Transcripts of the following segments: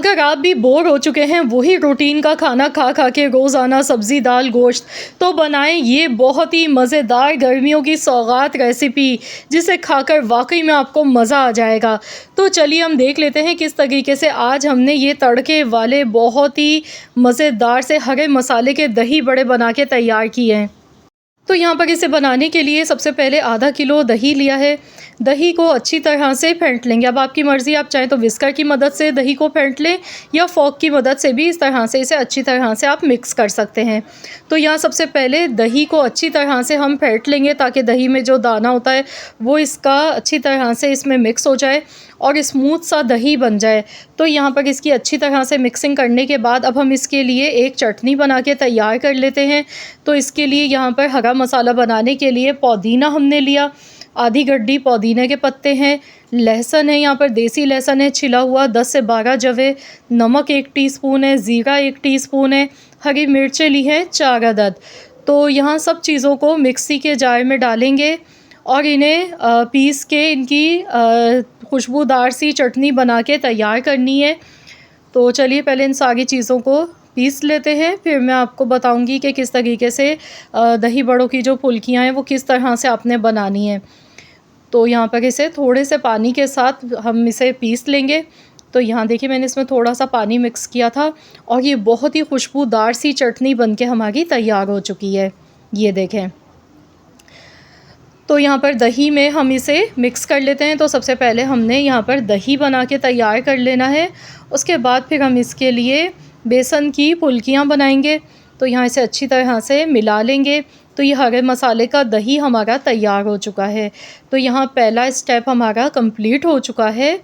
अगर आप भी बोर हो चुके हैं वही रूटीन का खाना खा खा के रोज़ाना सब्ज़ी दाल गोश्त, तो बनाएं ये बहुत ही मज़ेदार गर्मियों की सौगात रेसिपी, जिसे खाकर वाकई में आपको मज़ा आ जाएगा। तो चलिए हम देख लेते हैं किस तरीके से आज हमने ये तड़के वाले बहुत ही मज़ेदार से हरे मसाले के दही बड़े बना के तैयार किए हैं। तो यहाँ पर इसे बनाने के लिए सबसे पहले आधा किलो दही लिया है। दही को अच्छी तरह से फेंट लेंगे। अब आपकी मर्ज़ी, आप चाहें तो विस्कर की मदद से दही को फेंट लें या फ़ोर्क की मदद से भी इस तरह से इसे अच्छी तरह से आप मिक्स कर सकते हैं। तो यहाँ सबसे पहले दही को अच्छी तरह से हम फेंट लेंगे ताकि दही में जो दाना होता है वो इसका अच्छी तरह से इसमें मिक्स हो जाए और स्मूथ सा दही बन जाए। तो यहाँ पर इसकी अच्छी तरह से मिक्सिंग करने के बाद अब हम इसके लिए एक चटनी बना के तैयार कर लेते हैं। तो इसके लिए यहाँ पर हरा मसाला बनाने के लिए पुदीना हमने लिया, आधी गड्डी पुदीने के पत्ते हैं, लहसुन है, यहाँ पर देसी लहसुन है छिला हुआ 10 से 12 जवे, नमक 1 टीस्पून है, ज़ीरा 1 टीस्पून है, हरी मिर्चें ली हैं 4 अदद। तो यहाँ सब चीज़ों को मिक्सी के जार में डालेंगे और इन्हें पीस के इनकी खुशबूदार सी चटनी बना के तैयार करनी है। तो चलिए पहले इन सारी चीज़ों को पीस लेते हैं, फिर मैं आपको बताऊंगी कि किस तरीके से दही बड़ों की जो फुल्कियाँ हैं वो किस तरह से आपने बनानी है। तो यहाँ पर इसे थोड़े से पानी के साथ हम इसे पीस लेंगे। तो यहाँ देखिए मैंने इसमें थोड़ा सा पानी मिक्स किया था और ये बहुत ही खुशबूदार सी चटनी बनके हमारी तैयार हो चुकी है। ये देखें। तो यहाँ पर दही में हम इसे मिक्स कर लेते हैं। तो सबसे पहले हमने यहाँ पर दही बना के तैयार कर लेना है। उसके बाद फिर हम इसके लिए बेसन की फुल्कियाँ बनाएंगे। तो यहाँ इसे अच्छी तरह से मिला लेंगे। तो ये हरे मसाले का दही हमारा तैयार हो चुका है। तो यहाँ पहला स्टेप हमारा कंप्लीट हो चुका है।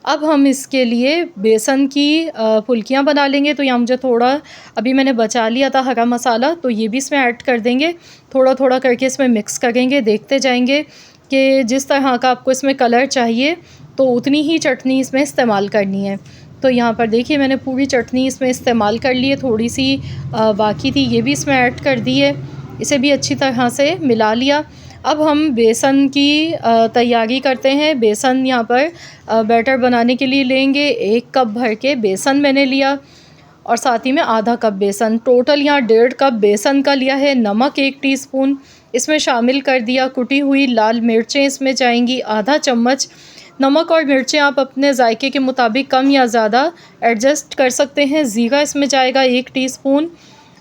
अब हम इसके लिए बेसन की फुल्कियाँ बना लेंगे। तो यहाँ मुझे थोड़ा अभी मैंने बचा लिया था हरा मसाला, तो ये भी इसमें ऐड कर देंगे। थोड़ा थोड़ा करके इसमें मिक्स करेंगे, देखते जाएंगे कि जिस तरह का आपको इसमें कलर चाहिए तो उतनी ही चटनी इसमें इस्तेमाल करनी है। तो यहाँ पर देखिए मैंने पूरी चटनी इसमें इस्तेमाल कर ली है, थोड़ी सी बाकी थी, ये भी इसमें ऐड कर दी है। इसे भी अच्छी तरह से मिला लिया। अब हम बेसन की तैयारी करते हैं। बेसन यहाँ पर बैटर बनाने के लिए लेंगे। 1 कप भर के बेसन मैंने लिया और साथ ही में आधा कप बेसन, टोटल यहाँ 1.5 कप बेसन का लिया है। नमक 1 टीस्पून इसमें शामिल कर दिया। कुटी हुई लाल मिर्चें इसमें जाएंगी आधा चम्मच। नमक और मिर्चें आप अपने जायके के मुताबिक कम या ज़्यादा एडजस्ट कर सकते हैं। ज़ीरा इसमें जाएगा 1 टीस्पून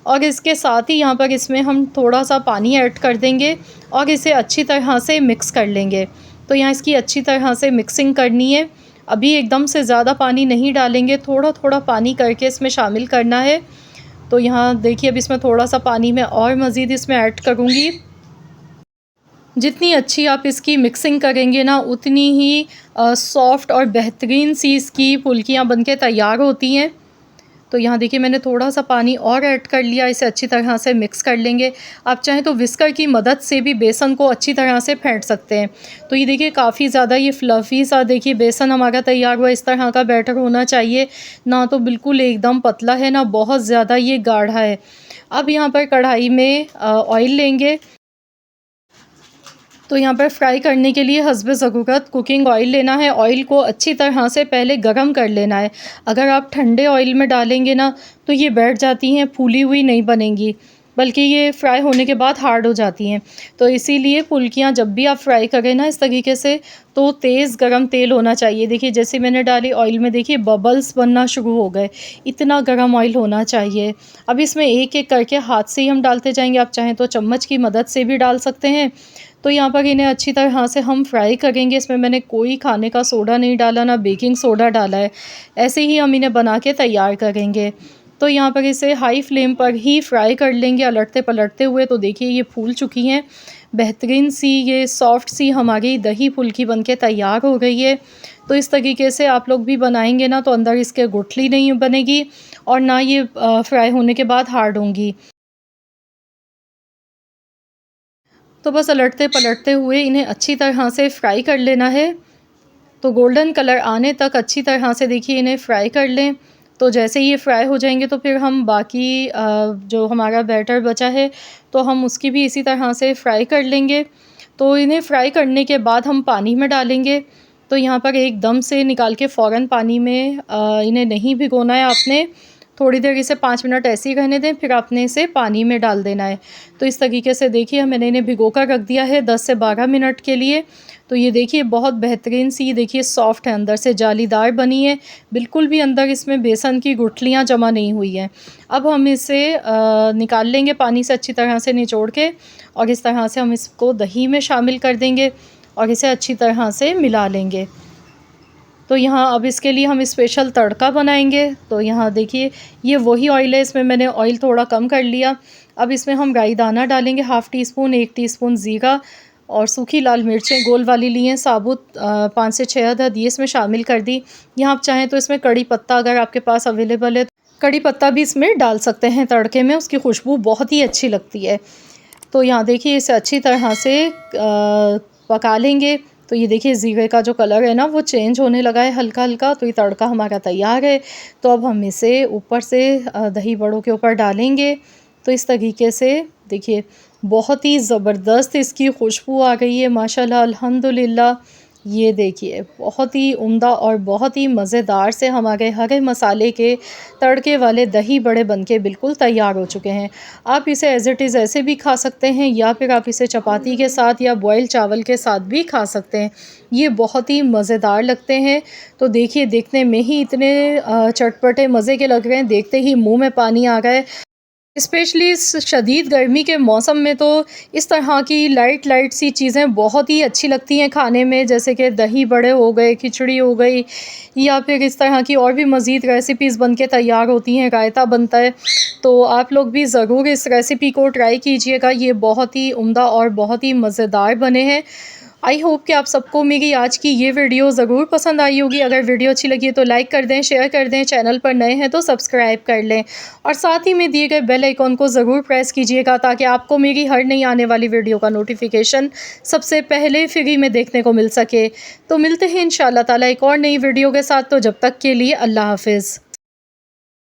और इसके साथ ही यहाँ पर इसमें हम थोड़ा सा पानी ऐड कर देंगे और इसे अच्छी तरह से मिक्स कर लेंगे। तो यहाँ इसकी अच्छी तरह से मिक्सिंग करनी है। अभी एकदम से ज़्यादा पानी नहीं डालेंगे, थोड़ा थोड़ा पानी करके इसमें शामिल करना है। तो यहाँ देखिए अब इसमें थोड़ा सा पानी मैं और मज़ीद इसमें ऐड करूँगी। जितनी अच्छी आप इसकी मिक्सिंग करेंगे ना उतनी ही सॉफ़्ट और बेहतरीन सी इसकी फुल्कियाँ बनके तैयार होती हैं। तो यहाँ देखिए मैंने थोड़ा सा पानी और ऐड कर लिया। इसे अच्छी तरह से मिक्स कर लेंगे। आप चाहें तो विस्कर की मदद से भी बेसन को अच्छी तरह से फेंट सकते हैं। तो ये देखिए काफ़ी ज़्यादा ये फ्लफ़ी सा देखिए बेसन हमारा तैयार हुआ। इस तरह का बैटर होना चाहिए, ना तो बिल्कुल एकदम पतला है ना बहुत ज़्यादा ये गाढ़ा है। अब यहाँ पर कढ़ाई में ऑयल लेंगे। तो यहाँ पर फ्राई करने के लिए हस्बे ज़रूरत कुकिंग ऑयल लेना है। ऑयल को अच्छी तरह से पहले गरम कर लेना है। अगर आप ठंडे ऑयल में डालेंगे ना तो ये बैठ जाती हैं, फूली हुई नहीं बनेंगी, बल्कि ये फ्राई होने के बाद हार्ड हो जाती हैं। तो इसीलिए फुल्कियाँ जब भी आप फ्राई करें ना इस तरीके से, तो तेज़ गरम तेल होना चाहिए। देखिए जैसे मैंने डाली ऑयल में, देखिए बबल्स बनना शुरू हो गए, इतना गरम ऑयल होना चाहिए। अब इसमें एक एक करके हाथ से ही हम डालते जाएंगे। आप चाहें तो चम्मच की मदद से भी डाल सकते हैं। तो यहाँ पर इन्हें अच्छी तरह से हम फ्राई करेंगे। इसमें मैंने कोई खाने का सोडा नहीं डाला, ना बेकिंग सोडा डाला है। ऐसे ही हम इन्हें बना के तैयार करेंगे। तो यहाँ पर इसे हाई फ्लेम पर ही फ्राई कर लेंगे, अलटते पलटते हुए। तो देखिए ये फूल चुकी हैं, बेहतरीन सी ये सॉफ्ट सी हमारी दही फुल्की बनके तैयार हो गई है। तो इस तरीके से आप लोग भी बनाएंगे ना तो अंदर इसके गुठली नहीं बनेगी और ना ये फ्राई होने के बाद हार्ड होंगी। तो बस अलटते पलटते हुए इन्हें अच्छी तरह से फ्राई कर लेना है। तो गोल्डन कलर आने तक अच्छी तरह से देखिए इन्हें फ्राई कर लें। तो जैसे ये फ्राई हो जाएंगे तो फिर हम बाकी जो हमारा बैटर बचा है तो हम उसकी भी इसी तरह से फ्राई कर लेंगे। तो इन्हें फ्राई करने के बाद हम पानी में डालेंगे। तो यहाँ पर एकदम से निकाल के फ़ौरन पानी में इन्हें नहीं भिगोना है आपने। थोड़ी देर इसे 5 मिनट ऐसे ही रहने दें, फिर आपने इसे पानी में डाल देना है। तो इस तरीके से देखिए मैंने इन्हें भिगो कर रख दिया है 10 से 12 मिनट के लिए। तो ये देखिए बहुत बेहतरीन सी देखिए सॉफ्ट है, अंदर से जालीदार बनी है, बिल्कुल भी अंदर इसमें बेसन की गुठलियाँ जमा नहीं हुई हैं। अब हम इसे निकाल लेंगे पानी से अच्छी तरह से निचोड़ के, और इस तरह से हम इसको दही में शामिल कर देंगे और इसे अच्छी तरह से मिला लेंगे। तो यहाँ अब इसके लिए हम स्पेशल तड़का बनाएंगे। तो यहाँ देखिए ये वही ऑयल है, इसमें मैंने ऑयल थोड़ा कम कर लिया। अब इसमें हम राई दाना डालेंगे हाफ़ टी स्पून, 1 टीस्पून ज़ीरा और सूखी लाल मिर्चें गोल वाली ली हैं साबुत 5 से 6 अदद, ये इसमें शामिल कर दी। यहाँ आप चाहें तो इसमें कड़ी पत्ता अगर आपके पास अवेलेबल है कड़ी पत्ता भी इसमें डाल सकते हैं तड़के में, उसकी खुशबू बहुत ही अच्छी लगती है। तो यहाँ देखिए इसे अच्छी तरह से पका लेंगे। तो ये देखिए ज़ीरे का जो कलर है ना वो चेंज होने लगा है हल्का हल्का। तो ये तड़का हमारा तैयार है। तो अब हम इसे ऊपर से दही बड़ों के ऊपर डालेंगे। तो इस तरीके से देखिए बहुत ही ज़बरदस्त इसकी खुशबू आ गई है माशाल्लाह अल्हम्दुलिल्लाह। ये देखिए बहुत ही उम्दा और बहुत ही मज़ेदार से हमारे हरे मसाले के तड़के वाले दही बड़े बनके बिल्कुल तैयार हो चुके हैं। आप इसे एज़ इट इज़ ऐसे भी खा सकते हैं, या फिर आप इसे चपाती के साथ या बॉयल चावल के साथ भी खा सकते हैं। ये बहुत ही मज़ेदार लगते हैं। तो देखिए देखने में ही इतने चटपटे मज़े के लग रहे हैं, देखते ही मुँह में पानी आ गया है। स्पेशली इस शदीद गर्मी के मौसम में तो इस तरह की लाइट सी चीज़ें बहुत ही अच्छी लगती हैं खाने में, जैसे कि दही बड़े हो गए, खिचड़ी हो गई, या फिर इस तरह की और भी मज़ीद रेसिपीज़ बन के तैयार होती हैं, रायता बनता है। तो आप लोग भी ज़रूर इस रेसिपी को ट्राई कीजिएगा, ये बहुत ही उम्दा और बहुत ही मज़ेदार बने हैं। आई होप कि आप सबको मेरी आज की ये वीडियो ज़रूर पसंद आई होगी। अगर वीडियो अच्छी लगी है तो लाइक कर दें, शेयर कर दें, चैनल पर नए हैं तो सब्सक्राइब कर लें, और साथ ही में दिए गए बेल आइकॉन को ज़रूर प्रेस कीजिएगा ताकि आपको मेरी हर नई आने वाली वीडियो का नोटिफिकेशन सबसे पहले फ्री में देखने को मिल सके। तो मिलते हैं इंशाअल्लाह ताला एक और नई वीडियो के साथ। तो जब तक के लिए अल्लाह हाफ़िज़।